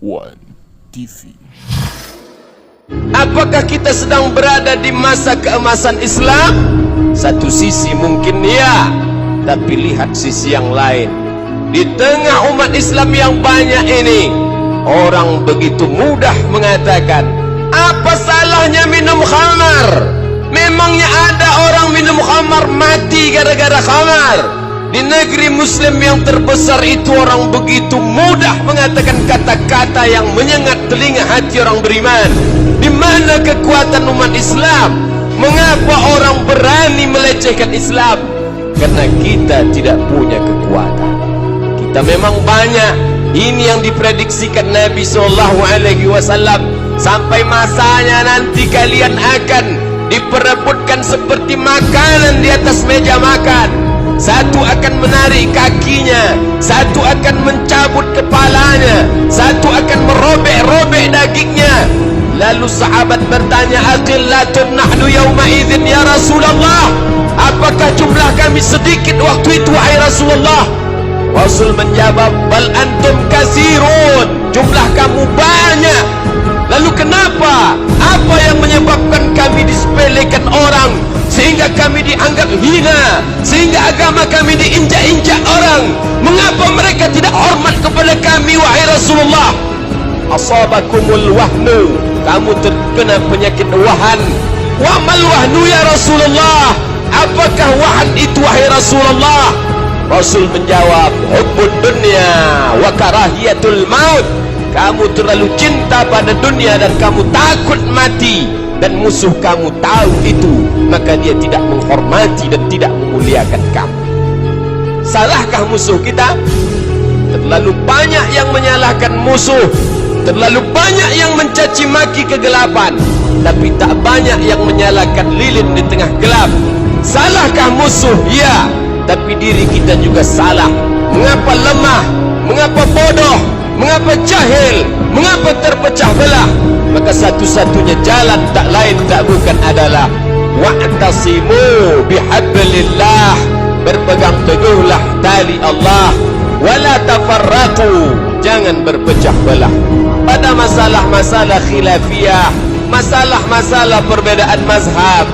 One TV. Apakah kita sedang berada di masa keemasan Islam? Satu sisi mungkin ya, tapi lihat sisi yang lain. Di tengah umat Islam yang banyak ini, orang begitu mudah mengatakan, apa salahnya minum khamar? Memangnya ada orang minum khamar mati gara-gara khamar? Di negeri Muslim yang terbesar itu, orang begitu mudah mengatakan kata-kata yang menyengat telinga hati orang beriman. Di mana kekuatan umat Islam? Mengapa orang berani melecehkan Islam? Karena kita tidak punya kekuatan. Kita memang banyak. Ini yang diprediksikan Nabi SAW. Sampai masanya nanti kalian akan diperebutkan seperti makanan di atas meja makan. Satu akan menarik kakinya, satu akan mencabut kepalanya, satu akan merobek-robek dagingnya. Lalu sahabat bertanya, aqillatun nahnu yawma idzin ya Rasulullah? Apakah jumlah kami sedikit waktu itu wahai Rasulullah? Rasul menjawab, bal antum katsirun, jumlah kamu banyak. Lalu kenapa? Apa yang menyebabkan kami disepelekan orang, sehingga kami dianggap hina, sehingga agama kami diinjak-injak orang? Mengapa mereka tidak hormat kepada kami wahai Rasulullah? Asabakumul wahnu, kamu terkena penyakit wahan. Wa mal wahnu ya Rasulullah? Apakah wahan itu wahai Rasulullah? Rasul menjawab, hubbud dunya wa karahiyatul maut. Kamu terlalu cinta pada dunia dan kamu takut mati, dan musuh kamu tahu itu, maka dia tidak menghormati dan tidak memuliakan kamu. Salahkah musuh kita? Terlalu banyak yang menyalahkan musuh, terlalu banyak yang mencaci maki kegelapan, tapi tak banyak yang menyalahkan lilin di tengah gelap. Salahkah musuh? Ya, tapi diri kita juga salah. Mengapa lemah? Mengapa bodoh? Mengapa jahil? Mengapa terpecah belah? Maka satu-satunya jalan tak lain tak bukan adalah wa'tasimu bihablillah, berpegang teguhlah tali Allah, wala tafarraqu, jangan berpecah belah. Pada masalah-masalah khilafiyah, masalah-masalah perbedaan mazhab,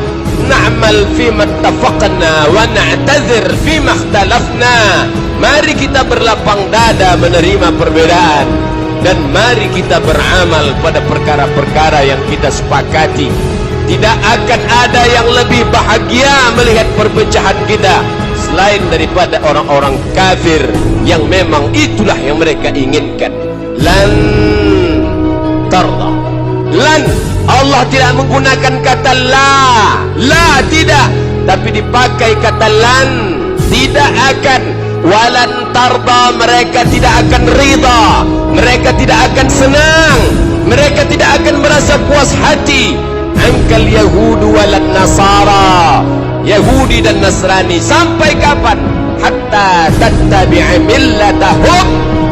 na'mal fima ittafaqna wa na'tazir fima ikhtalafna. Mari kita berlapang dada menerima perbedaan, dan mari kita beramal pada perkara-perkara yang kita sepakati. Tidak akan ada yang lebih bahagia melihat perpecahan kita selain daripada orang-orang kafir, yang memang itulah yang mereka inginkan. Lan tarda, lan, Allah tidak menggunakan kata la tidak, tapi dipakai kata lan, tidak akan. Walan tarda, mereka tidak akan rida, mereka tidak akan senang, mereka tidak akan merasa puas hati. Angkal yahudu walan nasara, Yahudi dan Nasrani. Sampai kapan? Hatta tattabi'a millatahum,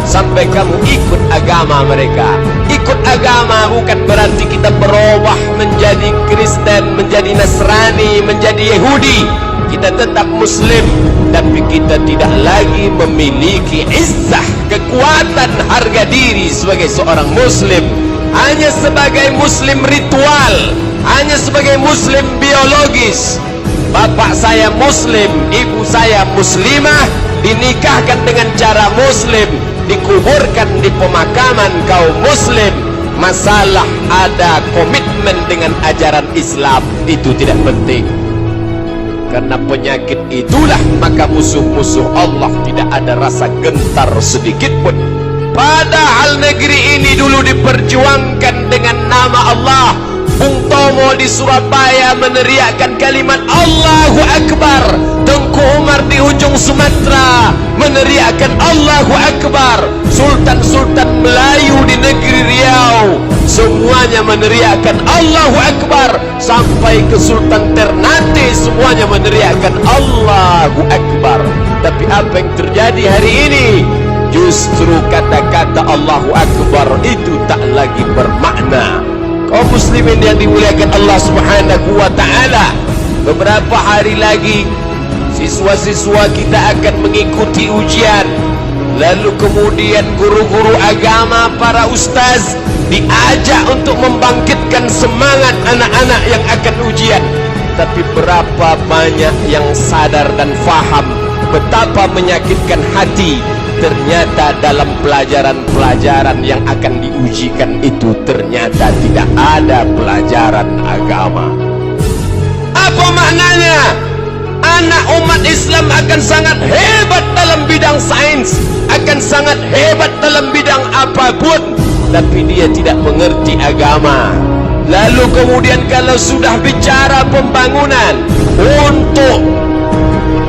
sampai kamu ikut agama mereka. Ikut agama bukan berarti kita berubah menjadi Kristen, menjadi Nasrani, menjadi Yahudi. Kita tetap Muslim, tapi kita tidak lagi memiliki izzah, kekuatan, harga diri sebagai seorang Muslim. Hanya sebagai Muslim ritual, hanya sebagai Muslim biologis. Bapak saya Muslim, ibu saya Muslimah, dinikahkan dengan cara Muslim, dikuburkan di pemakaman kaum Muslim. Masalah ada komitmen dengan ajaran Islam, itu tidak penting. Karena penyakit itulah, maka musuh-musuh Allah tidak ada rasa gentar sedikit pun. Padahal negeri ini dulu diperjuangkan dengan nama Allah. Bung Tomo di Surabaya meneriakkan kalimat Allahu Akbar. Tengku Umar di ujung Sumatera meneriakkan Allahu Akbar. Sultan-sultan Melayu di negeri Riau semuanya meneriakkan Allahu Akbar. Sampai ke Sultan Ternate semuanya meneriakkan Allahu Akbar. Tapi apa yang terjadi hari ini? Justru kata-kata Allahu Akbar itu tak lagi bermakna. Kaum muslimin yang dimuliakan Allah Subhanahu wa ta'ala, beberapa hari lagi siswa-siswa kita akan mengikuti ujian. Lalu kemudian guru-guru agama, para ustaz diajak untuk membangkitkan semangat anak-anak yang akan ujian. Tapi berapa banyak yang sadar dan faham betapa menyakitkan hati, ternyata dalam pelajaran-pelajaran yang akan diujikan itu ternyata tidak ada pelajaran agama. Apa maknanya? Anak umat Islam akan sangat hebat dalam bidang sains, akan sangat hebat dalam bidang apapun, tapi dia tidak mengerti agama. Lalu kemudian kalau sudah bicara pembangunan untuk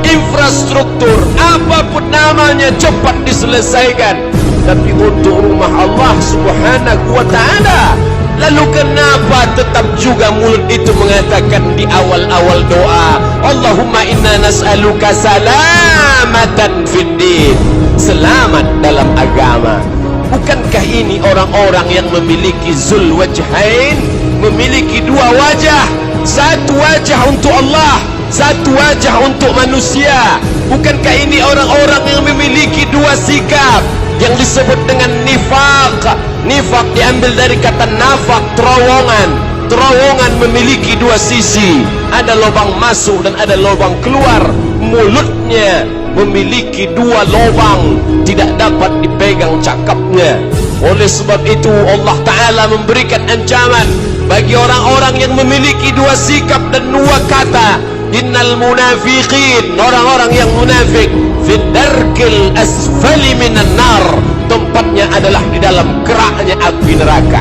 infrastruktur, apapun namanya, cepat diselesaikan. Tapi untuk rumah Allah subhanahu wa ta'ala, lalu kenapa tetap juga mulut itu mengatakan di awal-awal doa, Allahumma inna nas'aluka salamatan fid din, selamat dalam agama. Bukankah ini orang-orang yang memiliki zul wajhain, memiliki dua wajah, satu wajah untuk Allah, satu wajah untuk manusia? Bukankah ini orang-orang yang memiliki dua sikap yang disebut dengan nifaq? Nifaq diambil dari kata nafaq, terowongan. Terowongan memiliki dua sisi, ada lubang masuk dan ada lubang keluar. Mulutnya memiliki dua lubang, tidak dapat dipegang cakapnya. Oleh sebab itu Allah Ta'ala memberikan ancaman bagi orang-orang yang memiliki dua sikap dan dua kata. Innal munafiqin, orang-orang yang munafik, fid darkil asfali minan nar, tempatnya adalah di dalam keraknya api neraka.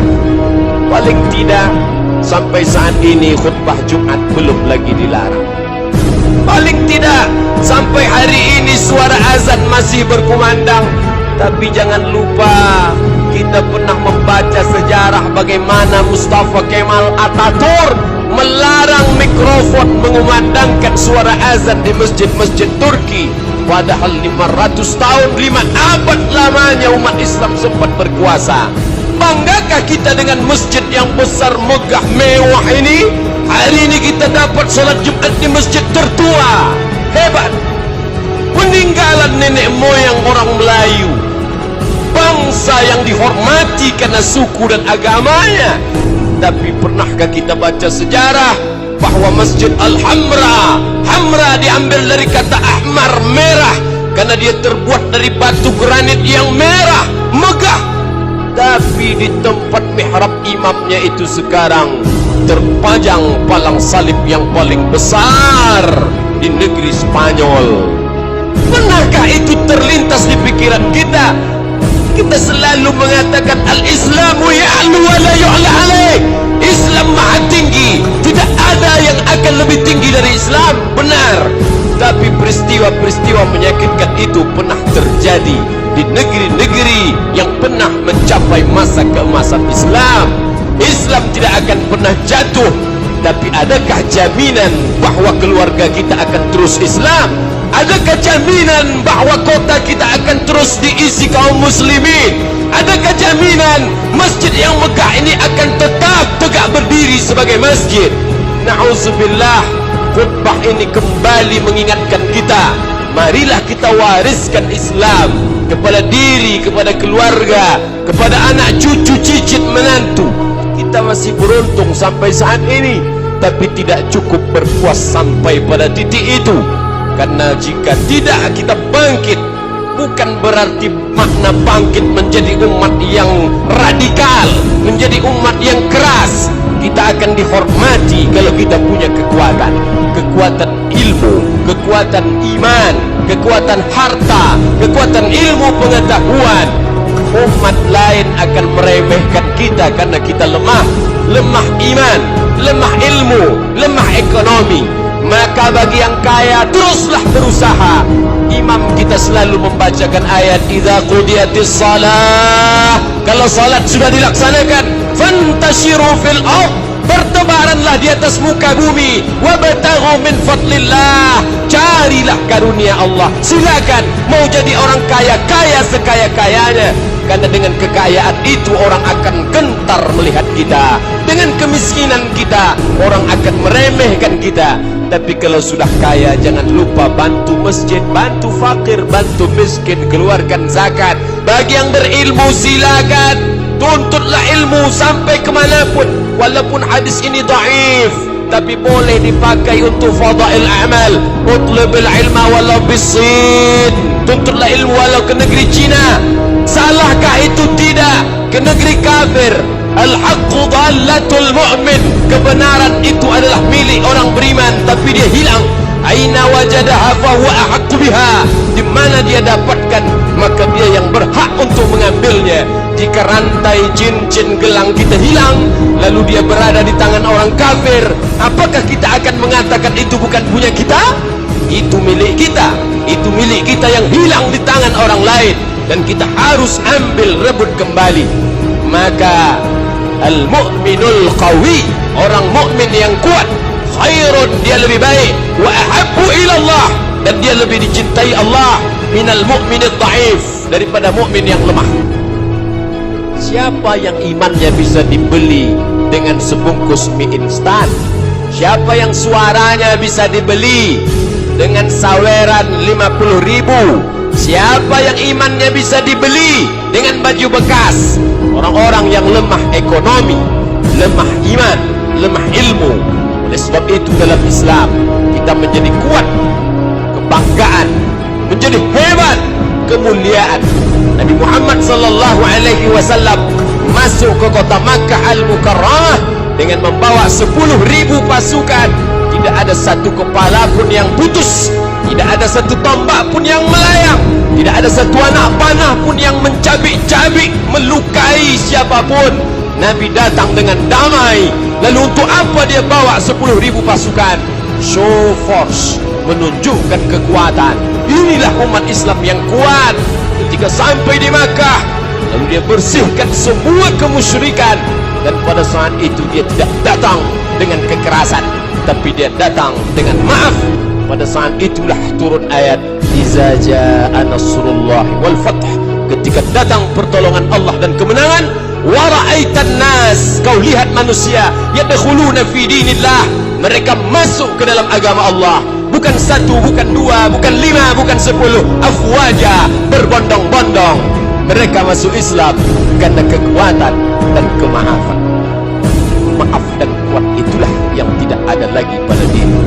Paling tidak sampai saat ini khutbah Jumat belum lagi dilarang. Paling tidak sampai hari ini suara azan masih berkumandang. Tapi jangan lupa, kita pernah membaca sejarah bagaimana Mustafa Kemal Atatürk melarang mikrofon mengumandangkan suara azan di masjid-masjid Turki. Padahal 500 tahun, 5 abad lamanya umat Islam sempat berkuasa. Banggakah kita dengan masjid yang besar, megah, mewah ini? Hari ini kita dapat salat Jumat di masjid tertua. Hebat. Peninggalan nenek moyang orang Melayu, bangsa yang dihormati karena suku dan agamanya. Tapi pernahkah kita baca sejarah bahwa Masjid Al-Hamra, Hamra diambil dari kata ahmar, merah, karena dia terbuat dari batu granit yang merah, megah. Tapi di tempat mihrab imamnya itu sekarang terpajang palang salib yang paling besar di negeri Spanyol. Pernahkah itu terlintas di pikiran kita? Kita selalu mengatakan al-Islamu ya'lu wa la yu'la alaih. Islam maha tinggi, tidak ada yang akan lebih tinggi dari Islam. Benar. Tapi peristiwa-peristiwa menyakitkan itu pernah terjadi di negeri-negeri yang pernah mencapai masa keemasan Islam. Islam tidak akan pernah jatuh. Tapi adakah jaminan bahwa keluarga kita akan terus Islam? Adakah jaminan bahwa kota kita akan terus diisi kaum muslimin? Adakah jaminan masjid yang megah ini akan tetap tegak berdiri sebagai masjid? Na'udzubillah. Khutbah ini kembali mengingatkan kita, marilah kita wariskan Islam kepada diri, kepada keluarga, kepada anak cucu cicit menantu. Kita masih beruntung sampai saat ini, tapi tidak cukup berpuas sampai pada titik itu. Karena jika tidak kita bangkit, bukan berarti makna bangkit menjadi umat yang radikal, menjadi umat yang keras. Kita akan dihormati kalau kita punya kekuatan, kekuatan ilmu, kekuatan iman, kekuatan harta, kekuatan ilmu pengetahuan. Umat lain akan meremehkan kita karena kita lemah, lemah iman, lemah ilmu, lemah ekonomi. Maka bagi yang kaya, teruslah berusaha. Imam kita selalu membacakan ayat idza qudiyatis shalah. Kalau salat sudah dilaksanakan, fantashiru fil ardh, bertebaranlah di atas muka bumi, wabtaghu min fadlillah, carilah karunia Allah. Silakan mau jadi orang kaya, kaya sekaya-kayanya. Karena dengan kekayaan itu orang akan gentar melihat kita, dengan kemiskinan kita orang akan meremehkan kita. Tapi kalau sudah kaya, jangan lupa bantu masjid, bantu fakir, bantu miskin, keluarkan zakat. Bagi yang berilmu silakan, tuntutlah ilmu sampai kemanapun. Walaupun hadis ini dhaif, tapi boleh dipakai untuk fadail amal. Utlubil ilma walau bisin, tuntutlah ilmu walau ke negeri Cina. Salahkah itu? Tidak. Ke negeri kafir. Al-haqqu dhallatul mu'min, kebenaran itu adalah milik orang beriman, tapi dia hilang. Aina wajadaha fa huwa ahaqqu biha, di mana dia dapatkan maka dia yang berhak untuk mengambilnya. Jika rantai cincin gelang kita hilang lalu dia berada di tangan orang kafir, apakah kita akan mengatakan itu bukan punya kita? Itu milik kita, itu milik kita yang hilang di tangan orang lain, dan kita harus ambil, rebut kembali. Maka al-mu'minul qawi, orang mukmin yang kuat, khairun, dia lebih baik, wa ahabbu ila Allah, dan dia lebih dicintai Allah, minal mu'minid dhaif, daripada mukmin yang lemah. Siapa yang imannya bisa dibeli dengan sebungkus mie instan? Siapa yang suaranya bisa dibeli dengan saweran 50.000? Siapa yang imannya bisa dibeli dengan baju bekas? Orang-orang yang lemah ekonomi, lemah iman, lemah ilmu. Oleh sebab itu dalam Islam kita menjadi kuat, kebanggaan, menjadi hebat, kemuliaan. Nabi Muhammad sallallahu alaihi wasallam masuk ke kota Makkah Al-Mukarramah dengan membawa 10.000 pasukan. Tidak ada satu kepala pun yang putus, tidak ada satu tombak pun yang melayang, tidak ada satu anak panah pun yang mencabik-cabik melukai siapapun. Nabi datang dengan damai. Lalu untuk apa dia bawa 10.000 pasukan? Show force, menunjukkan kekuatan. Inilah umat Islam yang kuat. Ketika sampai di Makkah, lalu dia bersihkan semua kemusyrikan, dan pada saat itu dia tidak datang dengan kekerasan, tapi dia datang dengan maaf. Pada saat itulah turun ayat Iza ja'a nasrullahi wal fath, ketika datang pertolongan Allah dan kemenangan. Wa ra'aitan nas, kau lihat manusia yadkhuluna fi dinillah, mereka masuk ke dalam agama Allah, bukan satu, bukan dua, bukan 5, bukan 10, afwaja, berbondong-bondong. Mereka masuk Islam karena kekuatan dan kemaafan. Maaf dan kuat itulah yang tidak ada lagi pada diri